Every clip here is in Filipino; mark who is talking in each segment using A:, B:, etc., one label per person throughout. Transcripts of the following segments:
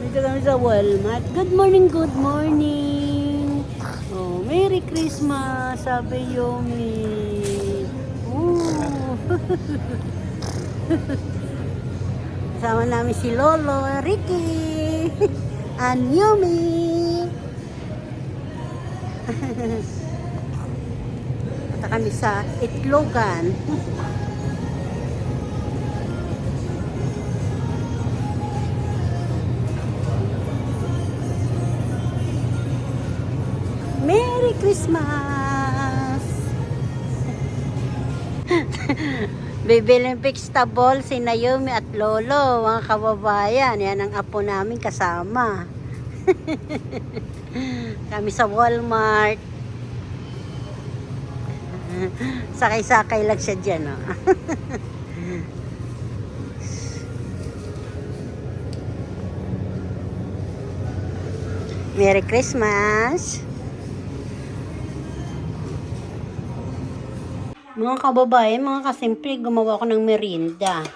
A: Dito kami sa Walmart. Good morning, good morning. Oh, Merry Christmas, sabi Yumi. Oh. Kasama namin si Lolo, Ricky, and Yumi. Punta kami sa Itlogan. Merry Christmas! Bibiling vegetable si Naomi at Lolo, mga kababayan. Yan ang apo namin kasama. Kami sa Walmart. Sakay-sakay lang siya dyan. Oh. Merry Christmas! Mga kababayan, mga kasimple, gumawa ko ng merienda.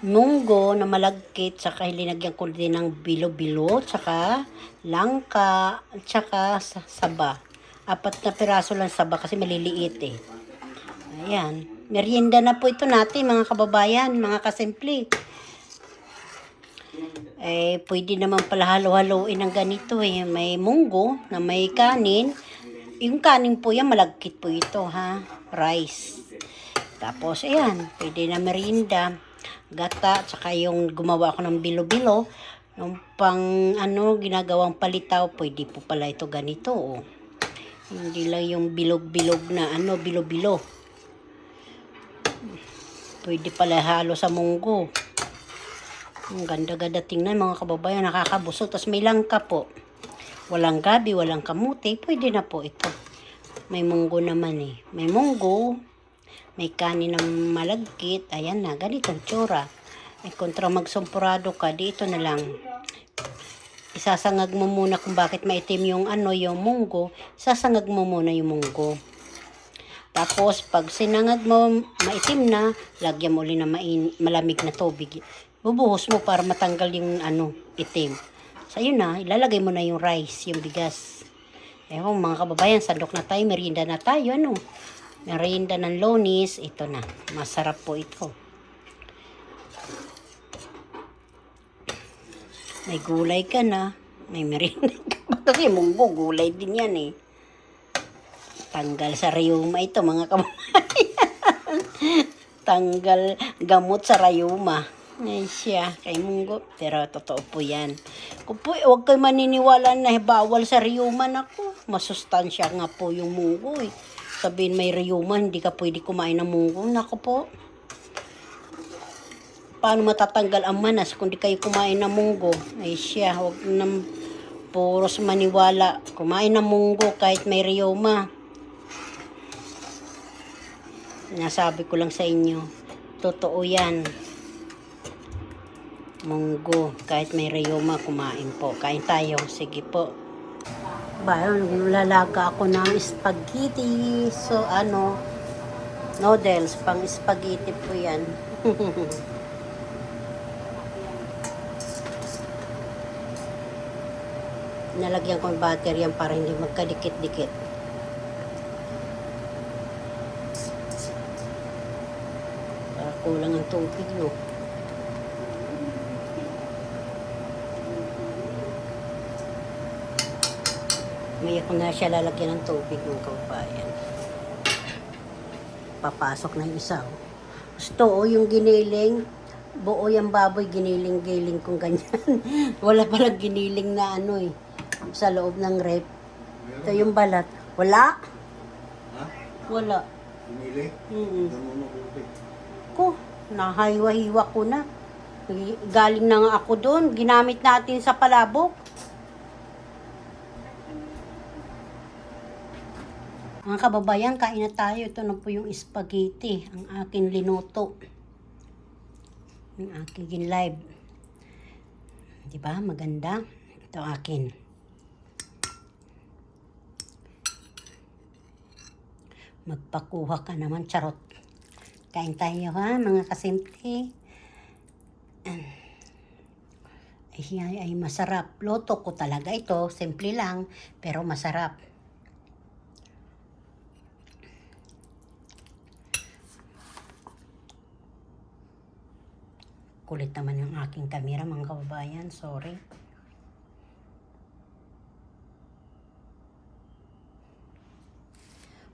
A: Munggo na malagkit, saka linagyan ko din ng bilo-bilo, saka langka, saka saba. 4 na piraso lang saba kasi maliliit eh. Ayan. Merienda na po ito natin, mga kababayan, mga kasimple. Eh, pwede naman pala halo-haloin ng ganito eh. May munggo na may kanin. Yung kanin po yan, malagkit po ito ha. Rice. Tapos, ayan, pwede na merienda. Gata, tsaka yung gumawa ako ng bilo-bilo. Yung pang, ginagawang palitaw, pwede po pala ito ganito. Oh. Hindi lang yung bilog-bilog na, bilo-bilo. Pwede pala halo sa munggo. Ang ganda-ganda tingnan mga kababayan, nakakabusog. Tapos may langka po. Walang gabi, walang kamuti, pwede na po ito. May munggo naman eh. May munggo, may kanin ng malagkit. Ayan na, ganitong tsura. Ay kontra magsumpurado ka, dito na lang. Isasangag mo muna kung bakit maitim yung yung munggo. Isasangag mo muna yung munggo. Tapos, pag sinangag mo, maitim na, lagyan mo ulit ng malamig na tubig. Bubuhos mo para matanggal yung itim. So, yun na, ilalagay mo na yung rice, yung bigas. Ewan, mga kababayan, sandok na tayo, merienda na tayo, Merienda ng Lonis, ito na. Masarap po ito. May gulay ka na, may merienda ka. Kasi munggo, gulay din yan eh. Tanggal sa rayuma ito, mga kababayan. Tanggal gamot sa rayuma. Ay siya, kay munggo. Pero totoo po yan. Kung po, huwag kayo maniniwala na bawal sa rayuman ako. Masustansya nga po yung munggo eh. Sabihin may rayuman, hindi ka pwede kumain ng munggo. Naku po. Paano matatanggal ang manas kung di kayo kumain ng munggo? Ay siya, huwag nang puros maniwala. Kumain ng munggo kahit may rayuma. Nasabi ko lang sa inyo. Totoo yan. Munggo, kahit may rayuma, kumain po. Kain tayo, sige po. Bayon, lalaga ako ng spaghetti. So, noodles, pang spaghetti po yan. Nalagyan ko ng butter yan para hindi magkadikit-dikit. Para kulang ang tubig, no? May ako na siya lalagyan ng tubig ng kababayan. Papasok na yung isa. Gusto yung giniling. Buo yung baboy, giniling-giling kong ganyan. Wala palang giniling na sa loob ng rep. Ito yung balat. Wala.
B: Ha?
A: Wala.
B: Giniling?
A: Ko, nahiwa-hiwa ko na. Galing na nga ako doon. Ginamit natin sa palabok. Mga kababayan, kain na tayo. Ito na po yung spaghetti. Ang aking linuto. Ang aking live. Diba? Maganda. Ito akin. Magpakuha ka naman. Charot. Kain tayo ha, mga kasimple. Ay masarap. Loto ko talaga ito. Simple lang, pero masarap. Kulit naman yung aking kamera, mga kababayan. Sorry.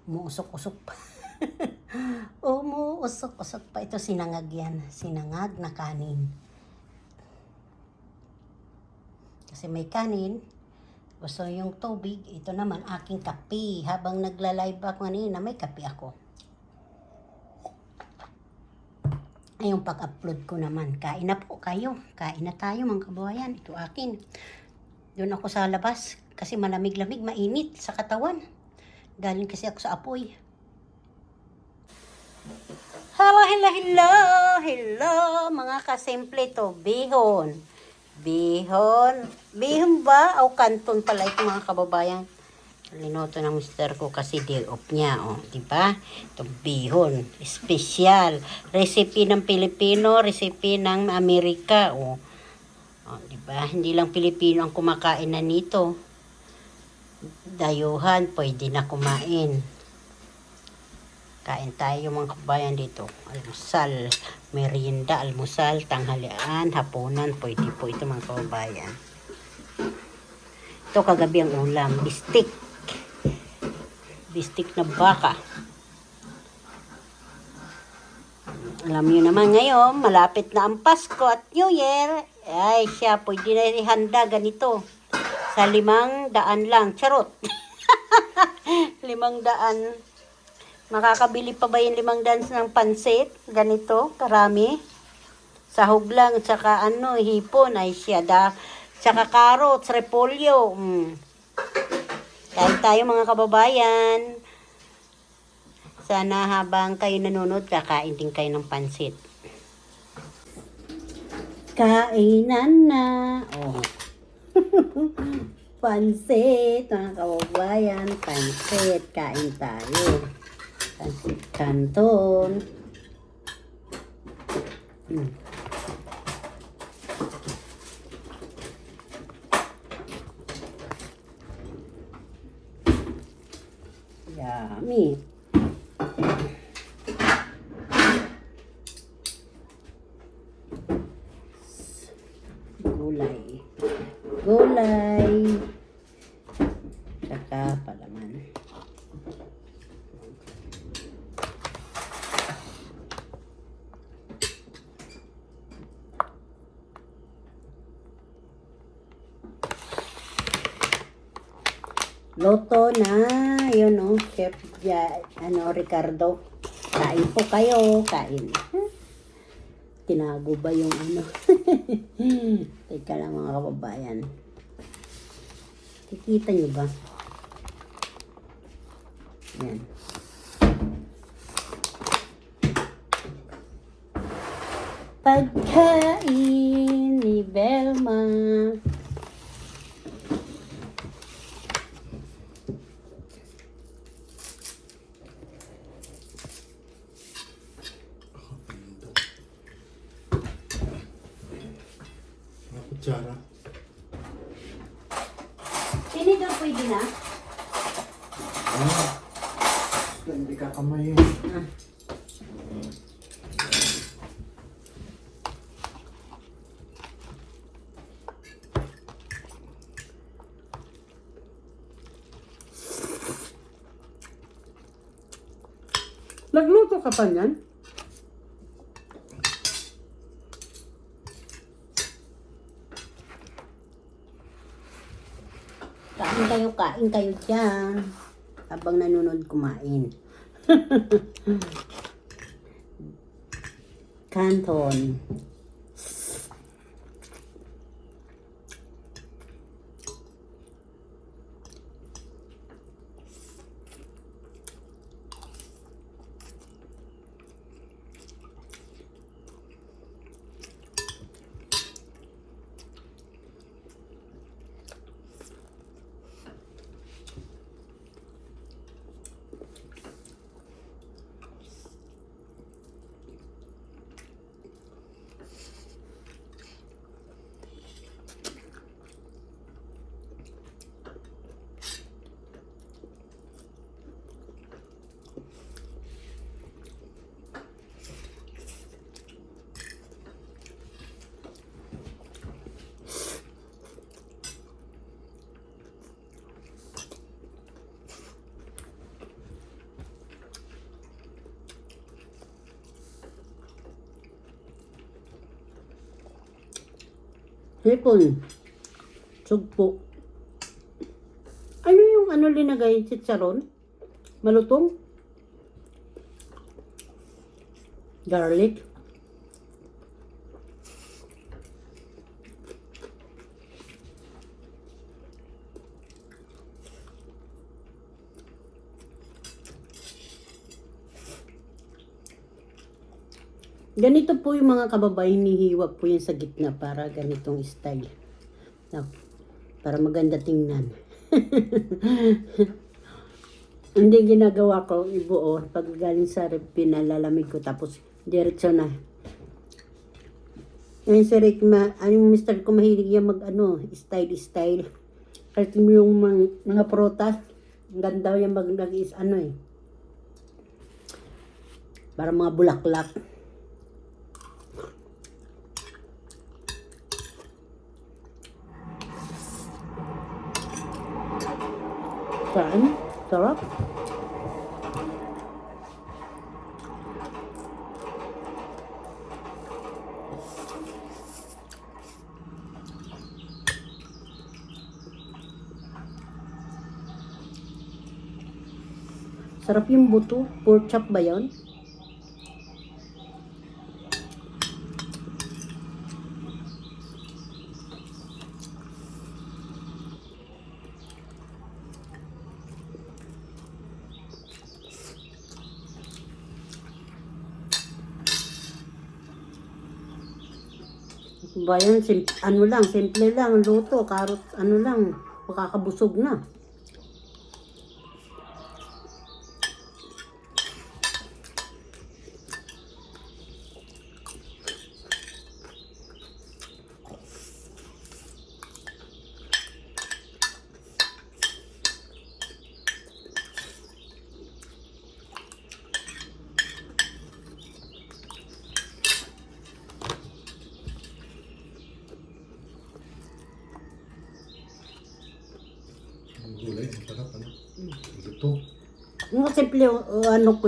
A: Umuusok-usok pa. Umuusok-usok pa. Ito sinangag yan. Sinangag na kanin. Kasi may kanin. Gusto yung tubig. Ito naman aking kape. Habang nagla-live ako kanina, may kape ako. Ay, yung pag-upload ko naman. Kain na po kayo. Kain na tayo, mga kababayan. Ito akin. Doon ako sa labas. Kasi malamig-lamig, mainit sa katawan. Galing kasi ako sa apoy. Hello, mga kasimple to. Bihon. Bihon ba? O kanton pala ito, mga kababayan. Linoto ng mister ko kasi day off niya, oh, di ba? Itong bihon, special. Recipe ng Pilipino, recipe ng Amerika, oh. Oh, di ba? Hindi lang Pilipino ang kumakain na nito. Dayuhan, pwede na kumain. Kain tayo, mga kabayan, dito. Almusal, merienda, almusal, tanghalian, hapunan, pwede po ito, mga kabayan. Ito kagabi ang ulam, bistik. Bistik na baka. Alam niyo naman ngayon, malapit na ang Pasko at New Year. Ay siya, pwede na ihanda ganito. Sa 500 lang. Charot. 500. Makakabili pa ba yung 500 ng pansit? Ganito, karami. Sahog lang, tsaka hipon. Ay siya, tsaka carrots, repolyo. Kain tayo, mga kababayan. Sana habang kayo nanonood, kakain din kayo ng pansit. Kainan na. Oh. Pansit, mga kababayan. Pansit. Kain tayo. Pansit canton. Yummy. Gulay. Saka palaman. Loto na. Yun, oh. Chef Ricardo. Kain po kayo. Kain. Tinago ba yung Teka lang, mga kababayan. Kikita nyo ba? Yan. Pagkain ni Belma.
B: Kutsara.
A: Hindi daw pwede na.
B: Hindi kakamay.
C: Nagluto ka pa niyan?
A: Kain kayo dyan. Habang nanonood kumain. Canton. Hipon. Sugpo. Ano yung ano linagay? Chicharon? Malutong? Garlic? Ganito po yung mga kababayan, hinihiwa po yan sa gitna para ganitong style. No, para maganda tingnan. Hindi ginagawa ko ibuo. Pag galing sa rep, pinalalamig ko tapos diretso na. Ngayon si Rick, yung mister ko mahilig yan mag style. Kasi yung mga prutas, ang ganda yan mag-is para mga bulaklak. Saan? Sarap. Sarap yung buto. Pork chop ba yun? Bayan, simple lang, luto, karot, makakabusog na.
B: Ang gulay, ang sarap, ano? Ito.
A: Yung simple,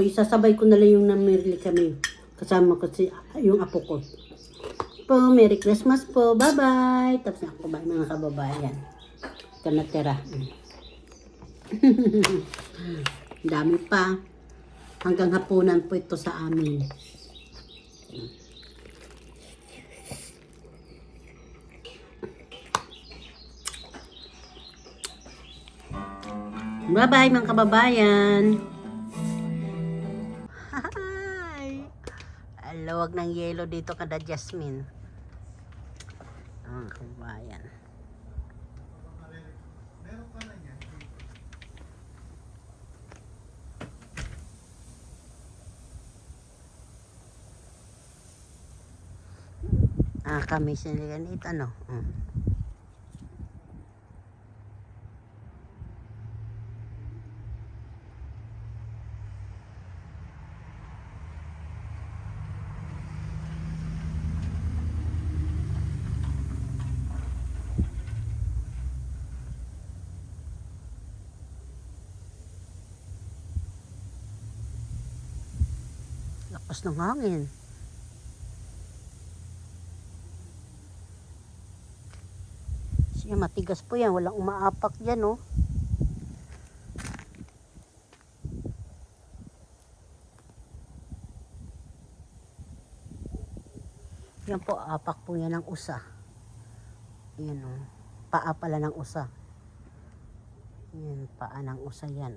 A: isasabay ko na lang yung namili kami. Kasama ko yung apo ko. Po, Merry Christmas po. Bye-bye. Tapos na ako ba, mga kababayan. Ito na tira. Dami pa. Hanggang hapunan po ito sa amin. Bye-bye mga kababayan. Hi! Ang lawag ng yelo dito kada Jasmine. Mga kababayan. Kami sinigan ito, ano? Lakas ng hangin. Siya matigas po yan. Walang umaapak dyan, oh. Yan po, apak po yan ng usa. Yan, oh. Paa pala ng usa. Yan, paa ng usa yan.